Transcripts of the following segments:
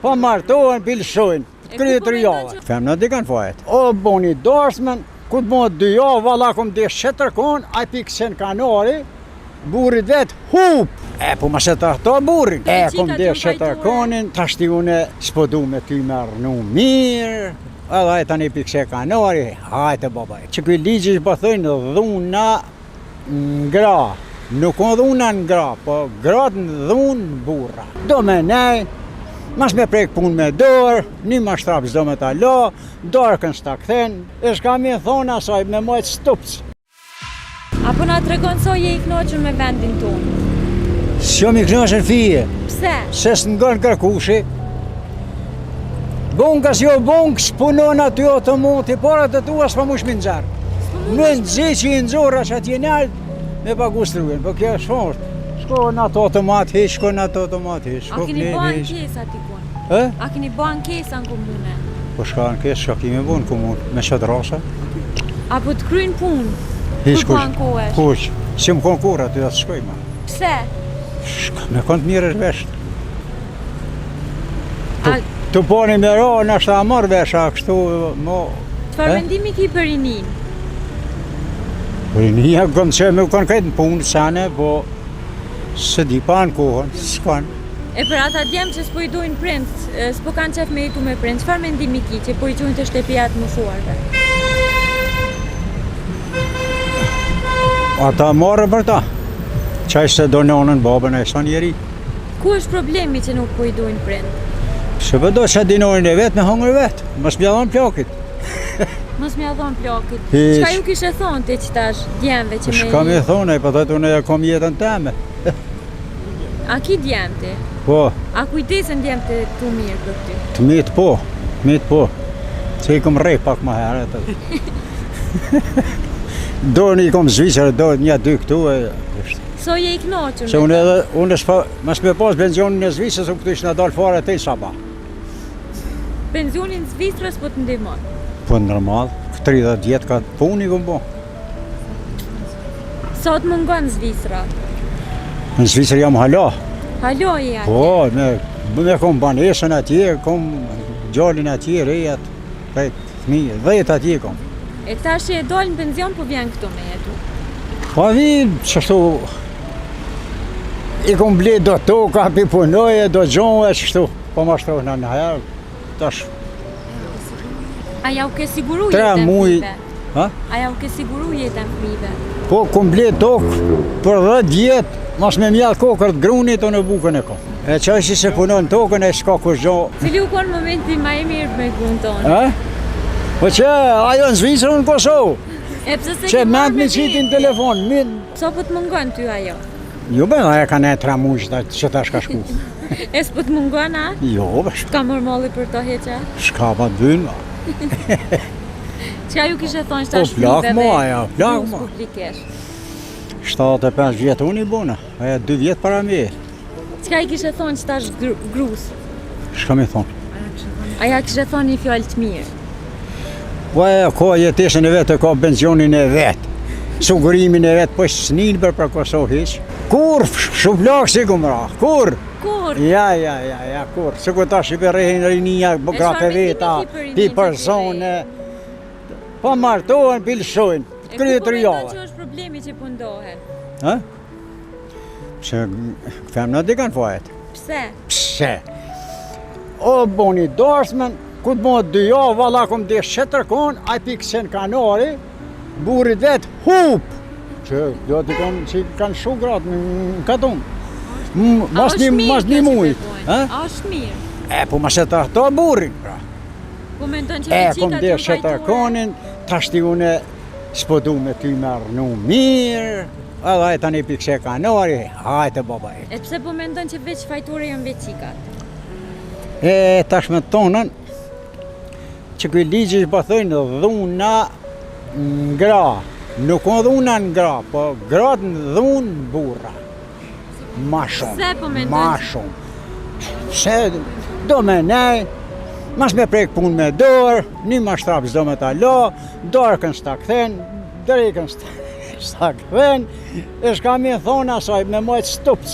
Po martohen, pilshojnë, 3 javë. Femna di kanë fajt. O boni darsmen, ku të bëhet 2 javë, valla kom dhe shetërkon, a pikë sen kanari, burit vetë hup. Po ma se të ahto burin. Kom dhe shetërkonin, tashti une s'po du me ty me rnu mirë. Edhe ajta një pikë se kanari, hajte babaj. Që kuj ligji që po thëjnë dhuna ngra. Nuk o dhuna ngra, po gratë në dhunë burra. Do me nej, mas me prek pun me dorë, një mashtrap zdo me ta la, darkën s'ta kthen, e shka mi thonë asaj me mojtë stupës. Apo na tregon so je i knoqën me vendin tonë? S'jom i knoqën fije. Pse? Se s'ngon kërkushi. Bonkas jo bonk, s'punon aty automoti, parat e tua s'pa mush mi nxarë. Në nëzë që i nxorë që atje nalë, me pagu strujen, po kjo është fort. Shko në ato automat hish, shko në ato automat hish. A keni bo ankesa t'i kun? A keni bo ankesa në komune? Po shka ankesa, shka kemi bo në komunë, me qatë rasa. Apo të krynë punë? Hish Kur po ankohesh? Kush, si më konë kur aty da të shkoj ma. Pse? Shka, me konë të mirë është veshtë. Të poni me ro, në ashtë a marrë vesha, kështu, mo... Çfarë mendimi ki për rinin? Rinia këmë që me konë kajtë në punë, sane, po... Se di pa në kohën, s'kan. E për ata djemë që s'po i dojnë prind, s'po kanë qef me jetu me prind, çfarë mendimi ki që po i qujnë të shtepijat më shuarve? Ata marrë për ta. Qaj se do nonën babën e sa njeri. Ku është problemi që nuk po i dojnë prind? Se përdo që dinojnë e vetë me hongër vetë, mos m'ja dhonë plakit. Mos m'ja dhonë plakit. Çka ju kishe thonë ti që tash djemve që me... Shka mi thonë, e pëtët unë e kom jetën teme. A ki djemë ti? Po. A kujtesen djemë të tu mirë për ty? Të mitë po. Se i kom rej pak ma herë. Do një kom Zvicër, do një dy këtu e... So je i knoqën? Se unë edhe, unë s'pa, mas me pas benzionin e Zvicrës, unë këtu ishë në dalë fare të i saba. Benzionin Zvicrës po të ndihmon? Po normal, 30 vjetë ka puni kom bo. Sa të mungon Zvicra? Në Zvicrë jam hala. Halo je atje? Po, me kom banesën atje, kom gjallin atje, rejat, 10 atje kom. E tash që e dolë në penzion, po vjen këtu me jetu? Pa vinë, qështu, i kom ble do toka, pi punoje, do gjonve, qështu, po ma shtrojnë në herë, tash. A ja u ke siguru jetën fmive? Ha? A ja u ke siguru jetën fmive? Po, kom ble tokë për 10 vjetë, mas me mjallë kokër të grunit, o në bukën e kom. E qaj si se punon tokën e s'ka kush gjohë. Cili u konë momenti ma e mirë me grunë tonë? Po që, ajo në Zvicrë në Kosovë. E pëse se që mend me qitin telefon, So po të mungon ty ajo? Jo be, aja ka ne 3 muaj që ta shka shku. E s'po të mungon, a? Jo be. Ka mërmolli për to heqa? Shka pa dynë. Qka ju kishe thonë shtash fmive dhe grus publikesh? 75 vjetë unë i bona, aja 2 vjetë para me. Qka i kishe thonë shtash grus? Shka mi thonë? Aja kishe thonë një fjallë të mirë? Po e ka jetesën e vetë, ka benzionin e vetë, sugurimin e vetë, po s'nin për Kosovë hiq. Kur, shuplak si ku mëra, kur? Kur? Ja, kur. Se ku ta shqiperehin rinia, gratë e veta, pi persone, po martohen, pilshojnë, 3 javë. Që është problemi që pundohen? Ha? Pse femna di kanë fajt. Pse? O boni darsmen, ku të bëhet 2 javë, valla kom dhe shetërkon, a i pikë sen kanari, burit vetë hup. Që do t'i kanë shu gratë në katun. Mas një muj. A është mirë? Po ma se të ahto burin, pra. Po me ndonë që me qika kom dhe shetërkonin, tashti une s'po du me ty me rnu mirë, edhe ajta një pikë se kanari, hajte babaj. E pse po me ndonë që veç fajture jënë veç qikat? Tash me tonën, që këj ligji po thëjnë dhuna ngra. Nuk o dhuna ngra, po gratë në dhunë burra. Ma shumë. Pse po me Ma shumë. Se do me nej, mas me prek punë me dorë, një mashtrap zdo me ta la, darkën s'ta kthen, drekën s'ta kthen, e shka mi thonë asaj me mojtë stupës.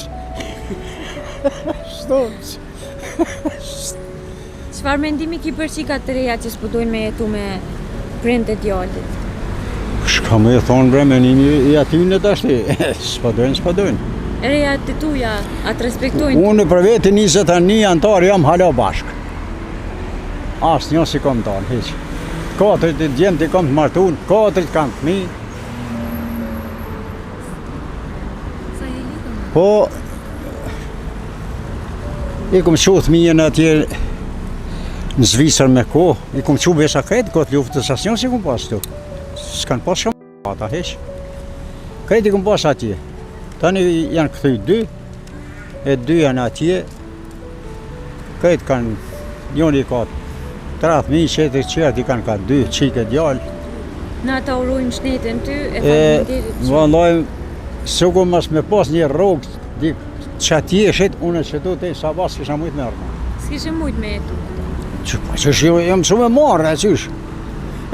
Stupës. Çfarë mendimi ki për qikat të reja që s'po dojnë me jetu me prindët e djalit? Shka me thonë bre, menimi i atyne të ashti, s'padojnë. Reja të tuja, atë respektojnë? Unë për veti 21 antar jam hala bashkë. Asë një si kom tonë, heq. 4 të djemë të kom të martun, 4 të kam të mi. Po, i kom qu të mijen atje në Zvisër me ko, i kom qu besa këtë, këtë luftë të sasion si kom pas të. S'kan pas shumë ata, heq. Këtë i kom pas atje. Tani janë këthuj 2, e 2 janë atje. Këtë kanë, njoni ka 30.000 qetër qertë, i kanë ka 2 qike djallë. Na ta urojmë shnetën ty, e faleminderit shumë. Vallaj, sigur mas me pas një rrugë, që atje shet, unë që tu te sa basë kisha mujtë me arma. S'kishe mujtë me jetu? Që jam shumë e marrë, e qysh.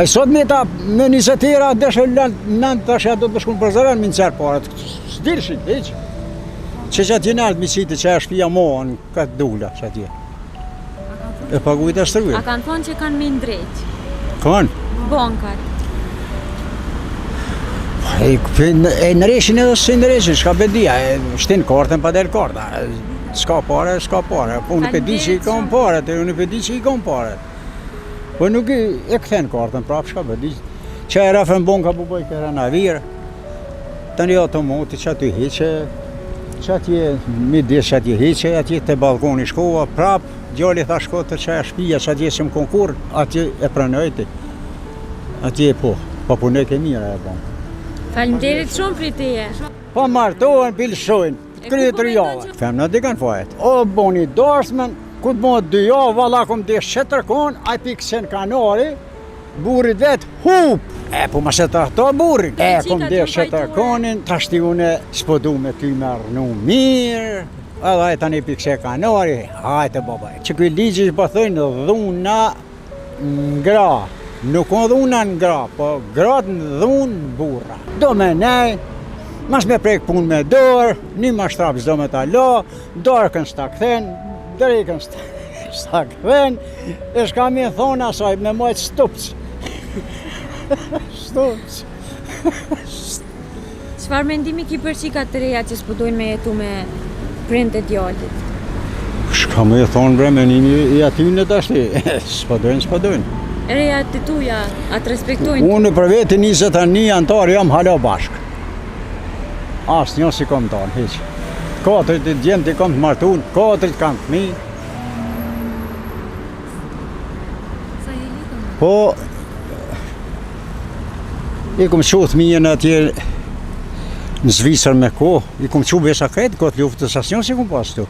E sot me ta, me 20 era, deshe nënë të ashe do të shkunë për zëven, minë cerë parët. S'dirshin, heq. Që atje naltë misitë që e shpia mohën, këtë dula që atje. E pagujt e shtërujt. A kanë thonë që kanë minë drejtë? Kanë? Bankat? E në reshin edhe si në reshin, shka bedia, shtin kartën pa del karta. S'ka pare, s'ka pare. Unë pe di që i kam pare, unë pe di që i kam pare. Po nuk e këthen kartën prap, shka bedi. Që e rafën bonka po bëj këra në virë. Të një automoti që aty heqe, që atje midis që atje heqe, atje të balkoni shkova, prap, gjalli tha shko të që e shpia që atje që më konkur, atje e pranojti. Atje po punoj ke mira e bon. Faleminderit shumë për teje. Po martohen, pilshojnë, 3 javë. Femna di kanë fajet. O boni darsmen, ku të bëhet 2 javë, valla kom dhe shetërkon, a i pikë sen kanari, burit vetë hup. E po ma se të ahto burin. E kom dhe shetërkonin, ta shti une s'po du me ty me rnu mirë. Edhe a i tani pikë se kanari, hajte babaj. Që kuj ligji që po thëjnë dhuna ngra. Nuk o dhuna ngra, po gratë në dhunë burra. Do me nej, mas me prek pun me dorë, një ma shtrap zdo me ta la, dorëkën s'ta këthen, drejkën s'ta këthen, e shka mi thonë asaj me mojtë stupës. Stupës. Çfarë mendimi ki për qikat të reja që s'po dojnë me jetu me prindët e djalit? Shka me thonë bre, menimi i atyne të ashti, s'padojnë. Reja të tuja, atë respektojnë? Unë për veti 21 antar jam hala bashkë. Asë një si kom tonë, heq. 4 të djemë të kom të martun, 4 të kam të mi. Po, i kom qu të mijen atje në Zvisër me ko, i kom qu besa këtë luftë të sasion si kom pas të.